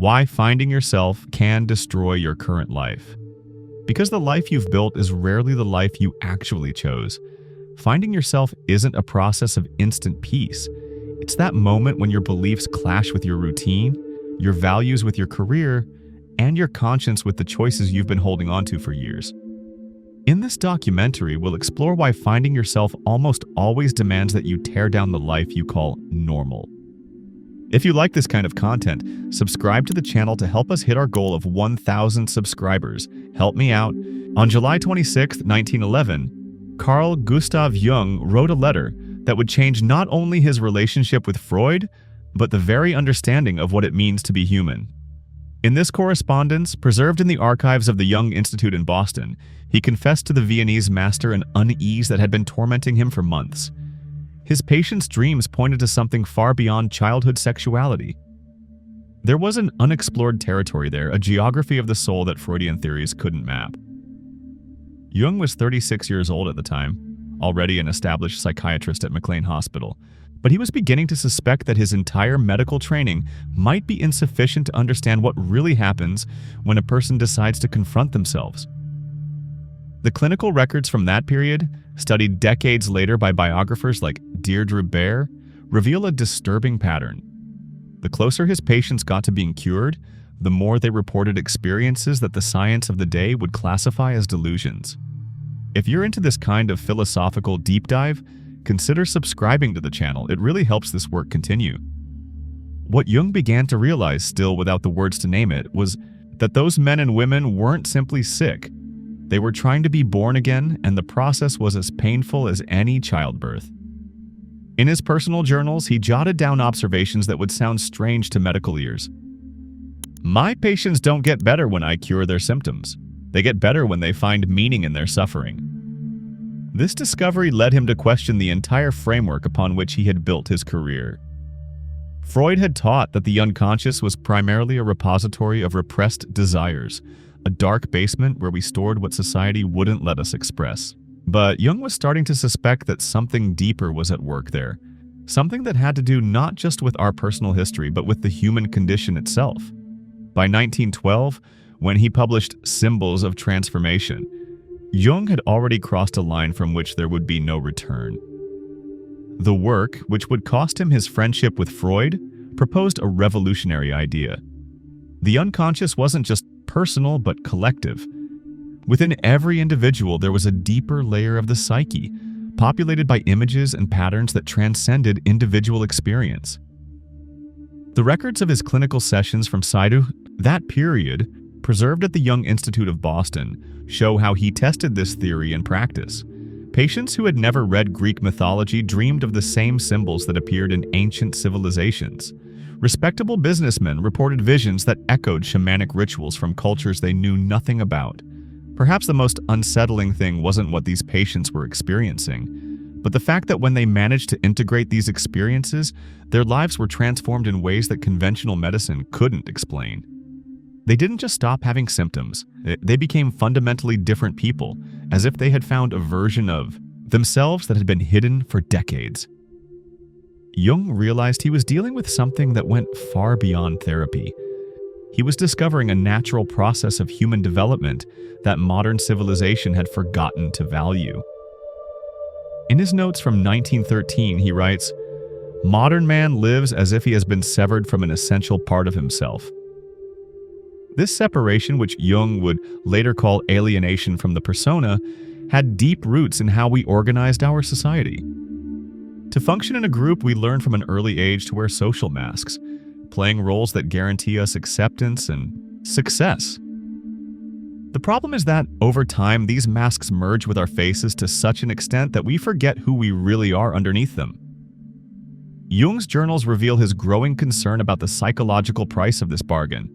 Why finding yourself can destroy your current life. Because the life you've built is rarely the life you actually chose. Finding yourself isn't a process of instant peace. It's that moment when your beliefs clash with your routine, your values with your career, and your conscience with the choices you've been holding onto for years. In this documentary, we'll explore why finding yourself almost always demands that you tear down the life you call normal. If you like this kind of content, subscribe to the channel to help us hit our goal of 1,000 subscribers. Help me out. On July 26, 1911, Carl Gustav Jung wrote a letter that would change not only his relationship with Freud, but the very understanding of what it means to be human. In this correspondence, preserved in the archives of the Jung Institute in Boston, he confessed to the Viennese master an unease that had been tormenting him for months. His patient's dreams pointed to something far beyond childhood sexuality. There was an unexplored territory there, a geography of the soul that Freudian theories couldn't map. Jung was 36 years old at the time, already an established psychiatrist at McLean Hospital, but he was beginning to suspect that his entire medical training might be insufficient to understand what really happens when a person decides to confront themselves. The clinical records from that period, studied decades later by biographers like Deirdre Baer, reveal a disturbing pattern. The closer his patients got to being cured, the more they reported experiences that the science of the day would classify as delusions. If you're into this kind of philosophical deep dive, consider subscribing to the channel. It really helps this work continue. What Jung began to realize, still without the words to name it, was that those men and women weren't simply sick. They were trying to be born again, and the process was as painful as any childbirth. In his personal journals, he jotted down observations that would sound strange to medical ears. My patients don't get better when I cure their symptoms. They get better when they find meaning in their suffering. This discovery led him to question the entire framework upon which he had built his career. Freud had taught that the unconscious was primarily a repository of repressed desires, a dark basement where we stored what society wouldn't let us express. But Jung was starting to suspect that something deeper was at work there, something that had to do not just with our personal history, but with the human condition itself. By 1912, when he published Symbols of Transformation, Jung had already crossed a line from which there would be no return. The work, which would cost him his friendship with Freud, proposed a revolutionary idea. The unconscious wasn't just personal but collective. Within every individual, there was a deeper layer of the psyche, populated by images and patterns that transcended individual experience. The records of his clinical sessions from that period, preserved at the Jung Institute of Boston, show how he tested this theory in practice. Patients who had never read Greek mythology dreamed of the same symbols that appeared in ancient civilizations. Respectable businessmen reported visions that echoed shamanic rituals from cultures they knew nothing about. Perhaps the most unsettling thing wasn't what these patients were experiencing, but the fact that when they managed to integrate these experiences, their lives were transformed in ways that conventional medicine couldn't explain. They didn't just stop having symptoms, they became fundamentally different people, as if they had found a version of themselves that had been hidden for decades. Jung realized he was dealing with something that went far beyond therapy. He was discovering a natural process of human development that modern civilization had forgotten to value. In his notes from 1913, he writes, "Modern man lives as if he has been severed from an essential part of himself." This separation, which Jung would later call alienation from the persona, had deep roots in how we organized our society. To function in a group, we learn from an early age to wear social masks, playing roles that guarantee us acceptance and success. The problem is that, over time, these masks merge with our faces to such an extent that we forget who we really are underneath them. Jung's journals reveal his growing concern about the psychological price of this bargain.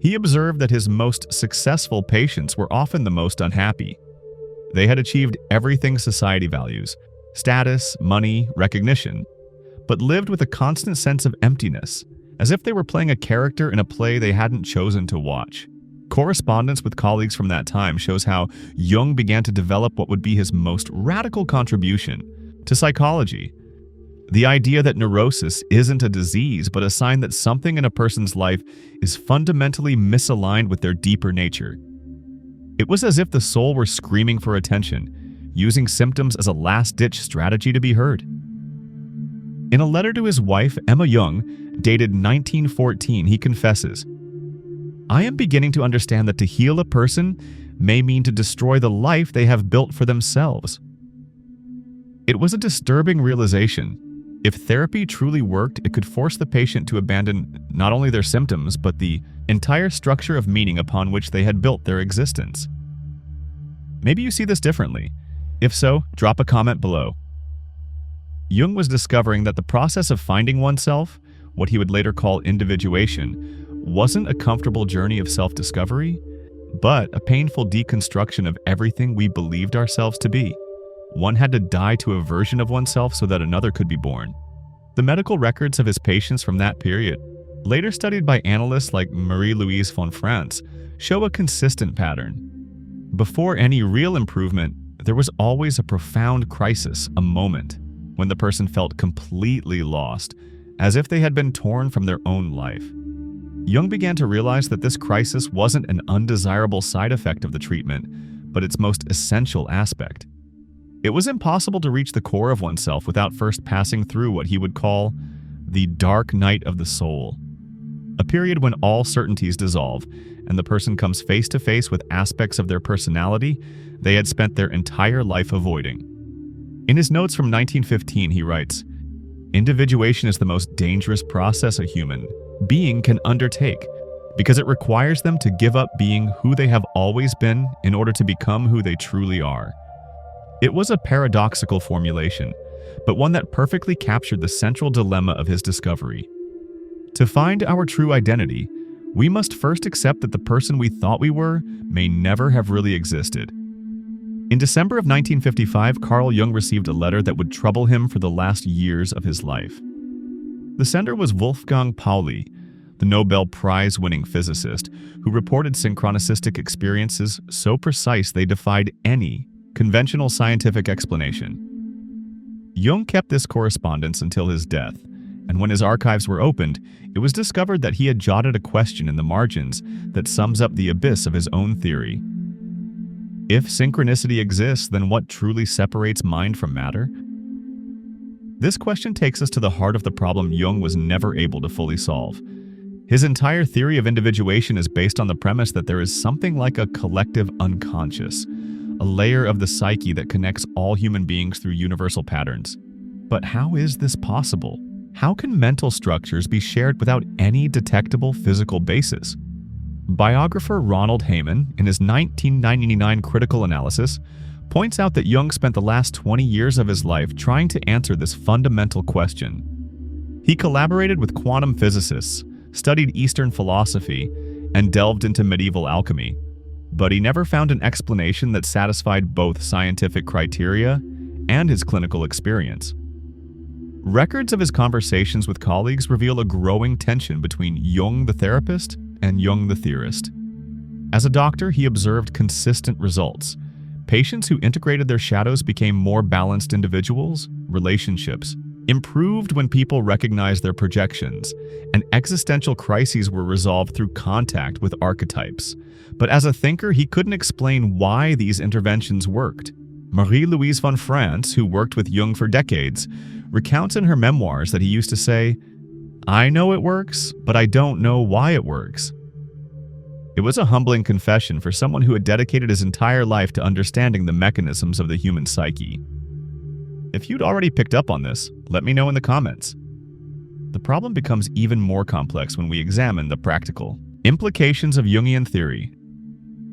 He observed that his most successful patients were often the most unhappy. They had achieved everything society values: status, money, recognition, but lived with a constant sense of emptiness, as if they were playing a character in a play they hadn't chosen to watch. Correspondence with colleagues from that time shows how Jung began to develop what would be his most radical contribution to psychology. The idea that neurosis isn't a disease but a sign that something in a person's life is fundamentally misaligned with their deeper nature. It was as if the soul were screaming for attention, using symptoms as a last-ditch strategy to be heard. In a letter to his wife, Emma Jung, dated 1914, he confesses, "I am beginning to understand that to heal a person may mean to destroy the life they have built for themselves." It was a disturbing realization. If therapy truly worked, it could force the patient to abandon not only their symptoms, but the entire structure of meaning upon which they had built their existence. Maybe you see this differently. If so, drop a comment below. Jung was discovering that the process of finding oneself, what he would later call individuation, wasn't a comfortable journey of self-discovery, but a painful deconstruction of everything we believed ourselves to be. One had to die to a version of oneself so that another could be born. The medical records of his patients from that period, later studied by analysts like Marie-Louise von France, show a consistent pattern. Before any real improvement, there was always a profound crisis, a moment, when the person felt completely lost, as if they had been torn from their own life. Jung began to realize that this crisis wasn't an undesirable side effect of the treatment, but its most essential aspect. It was impossible to reach the core of oneself without first passing through what he would call the dark night of the soul, a period when all certainties dissolve and the person comes face to face with aspects of their personality they had spent their entire life avoiding. In his notes from 1915, he writes, "Individuation is the most dangerous process a human being can undertake because it requires them to give up being who they have always been in order to become who they truly are." It was a paradoxical formulation, but one that perfectly captured the central dilemma of his discovery. To find our true identity, we must first accept that the person we thought we were may never have really existed. In December of 1955, Carl Jung received a letter that would trouble him for the last years of his life. The sender was Wolfgang Pauli, the Nobel Prize-winning physicist who reported synchronistic experiences so precise they defied any conventional scientific explanation. Jung kept this correspondence until his death, and when his archives were opened, it was discovered that he had jotted a question in the margins that sums up the abyss of his own theory. If synchronicity exists, then what truly separates mind from matter? This question takes us to the heart of the problem Jung was never able to fully solve. His entire theory of individuation is based on the premise that there is something like a collective unconscious, a layer of the psyche that connects all human beings through universal patterns. But how is this possible? How can mental structures be shared without any detectable physical basis? Biographer Ronald Heyman, in his 1999 critical analysis, points out that Jung spent the last 20 years of his life trying to answer this fundamental question. He collaborated with quantum physicists, studied Eastern philosophy, and delved into medieval alchemy, but he never found an explanation that satisfied both scientific criteria and his clinical experience. Records of his conversations with colleagues reveal a growing tension between Jung the therapist and Jung the theorist. As a doctor, he observed consistent results. Patients who integrated their shadows became more balanced individuals, relationships improved when people recognized their projections, and existential crises were resolved through contact with archetypes. But as a thinker, he couldn't explain why these interventions worked. Marie-Louise von France, who worked with Jung for decades, recounts in her memoirs that he used to say, "I know it works, but I don't know why it works." It was a humbling confession for someone who had dedicated his entire life to understanding the mechanisms of the human psyche. If you'd already picked up on this, let me know in the comments. The problem becomes even more complex when we examine the practical implications of Jungian theory.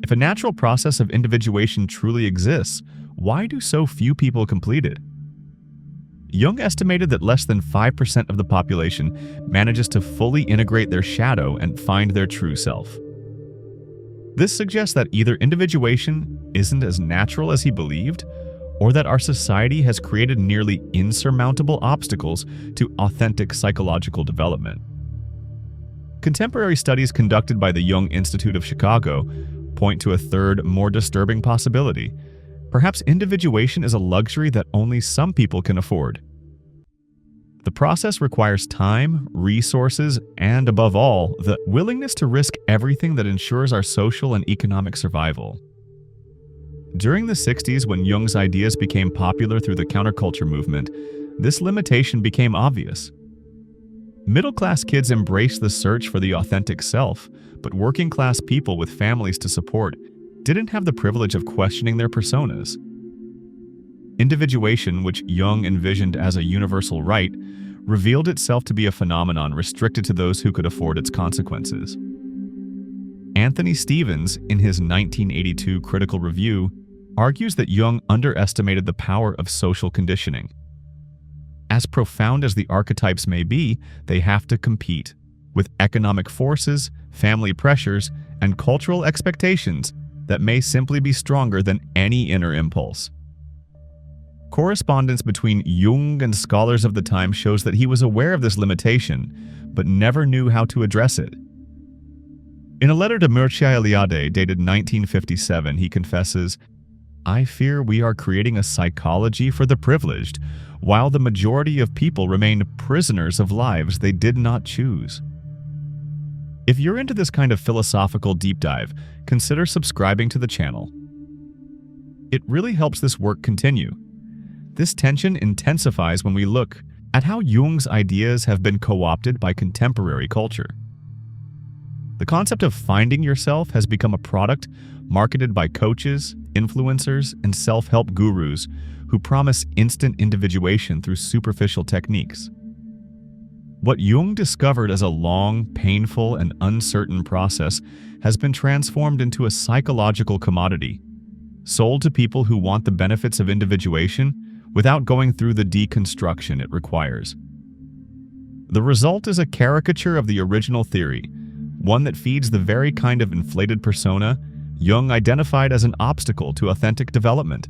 If a natural process of individuation truly exists, why do so few people complete it? Jung estimated that less than 5% of the population manages to fully integrate their shadow and find their true self. This suggests that either individuation isn't as natural as he believed, or that our society has created nearly insurmountable obstacles to authentic psychological development. Contemporary studies conducted by the Jung Institute of Chicago point to a third, more disturbing possibility. Perhaps individuation is a luxury that only some people can afford. The process requires time, resources, and above all, the willingness to risk everything that ensures our social and economic survival. During the 60s, when Jung's ideas became popular through the counterculture movement, this limitation became obvious. Middle-class kids embraced the search for the authentic self, but working-class people with families to support didn't have the privilege of questioning their personas. Individuation, which Jung envisioned as a universal right, revealed itself to be a phenomenon restricted to those who could afford its consequences. Anthony Stevens, in his 1982 critical review, argues that Jung underestimated the power of social conditioning. As profound as the archetypes may be, they have to compete with economic forces, family pressures, and cultural expectations that may simply be stronger than any inner impulse. Correspondence between Jung and scholars of the time shows that he was aware of this limitation, but never knew how to address it. In a letter to Mircea Eliade, dated 1957, he confesses, "I fear we are creating a psychology for the privileged, while the majority of people remain prisoners of lives they did not choose." If you're into this kind of philosophical deep dive, consider subscribing to the channel. It really helps this work continue. This tension intensifies when we look at how Jung's ideas have been co-opted by contemporary culture. The concept of finding yourself has become a product marketed by coaches, influencers, and self-help gurus who promise instant individuation through superficial techniques. What Jung discovered as a long, painful, and uncertain process has been transformed into a psychological commodity, sold to people who want the benefits of individuation without going through the deconstruction it requires. The result is a caricature of the original theory, one that feeds the very kind of inflated persona Jung identified as an obstacle to authentic development.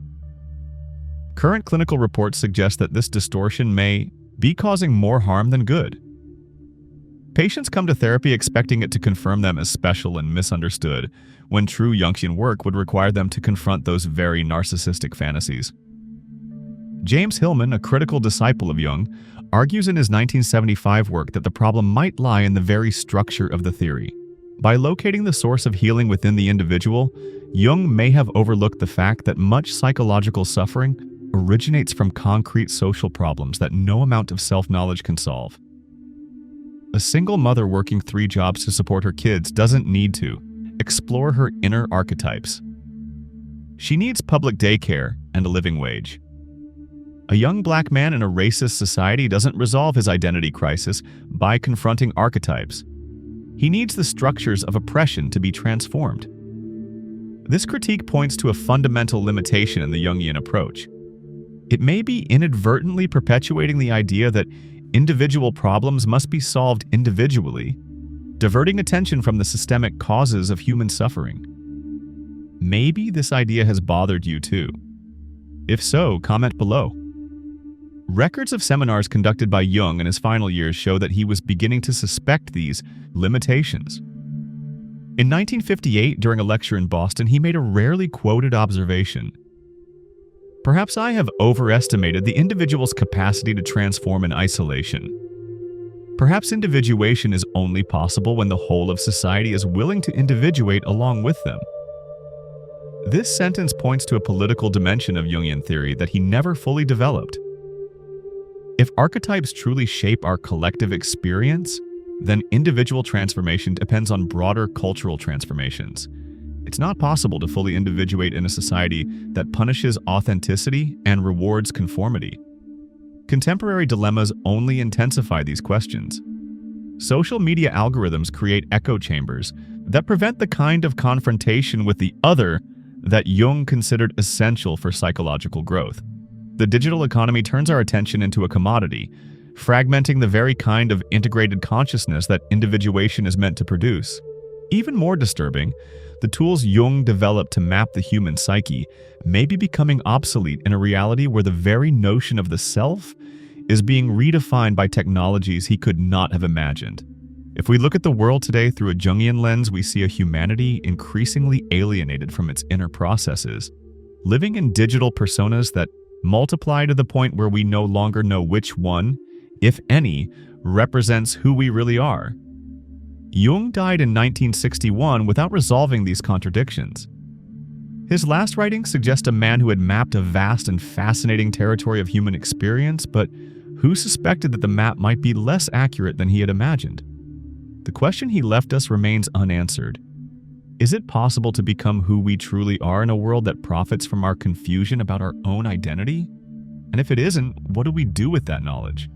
Current clinical reports suggest that this distortion may be causing more harm than good. Patients come to therapy expecting it to confirm them as special and misunderstood, when true Jungian work would require them to confront those very narcissistic fantasies. James Hillman, a critical disciple of Jung, argues in his 1975 work that the problem might lie in the very structure of the theory. By locating the source of healing within the individual, Jung may have overlooked the fact that much psychological suffering originates from concrete social problems that no amount of self-knowledge can solve. A single mother working 3 jobs to support her kids doesn't need to explore her inner archetypes. She needs public daycare and a living wage. A young black man in a racist society doesn't resolve his identity crisis by confronting archetypes. He needs the structures of oppression to be transformed. This critique points to a fundamental limitation in the Jungian approach. It may be inadvertently perpetuating the idea that individual problems must be solved individually, diverting attention from the systemic causes of human suffering. Maybe this idea has bothered you too. If so, comment below. Records of seminars conducted by Jung in his final years show that he was beginning to suspect these limitations. In 1958, during a lecture in Boston, he made a rarely quoted observation. "Perhaps I have overestimated the individual's capacity to transform in isolation. Perhaps individuation is only possible when the whole of society is willing to individuate along with them." This sentence points to a political dimension of Jungian theory that he never fully developed. If archetypes truly shape our collective experience, then individual transformation depends on broader cultural transformations. It's not possible to fully individuate in a society that punishes authenticity and rewards conformity. Contemporary dilemmas only intensify these questions. Social media algorithms create echo chambers that prevent the kind of confrontation with the other that Jung considered essential for psychological growth. The digital economy turns our attention into a commodity, fragmenting the very kind of integrated consciousness that individuation is meant to produce. Even more disturbing, the tools Jung developed to map the human psyche may be becoming obsolete in a reality where the very notion of the self is being redefined by technologies he could not have imagined. If we look at the world today through a Jungian lens, we see a humanity increasingly alienated from its inner processes, living in digital personas that multiply to the point where we no longer know which one if any, represents who we really are. Jung died in 1961 without resolving these contradictions. His last writings suggest a man who had mapped a vast and fascinating territory of human experience, but who suspected that the map might be less accurate than he had imagined. The question he left us remains unanswered. Is it possible to become who we truly are in a world that profits from our confusion about our own identity? And if it isn't, what do we do with that knowledge?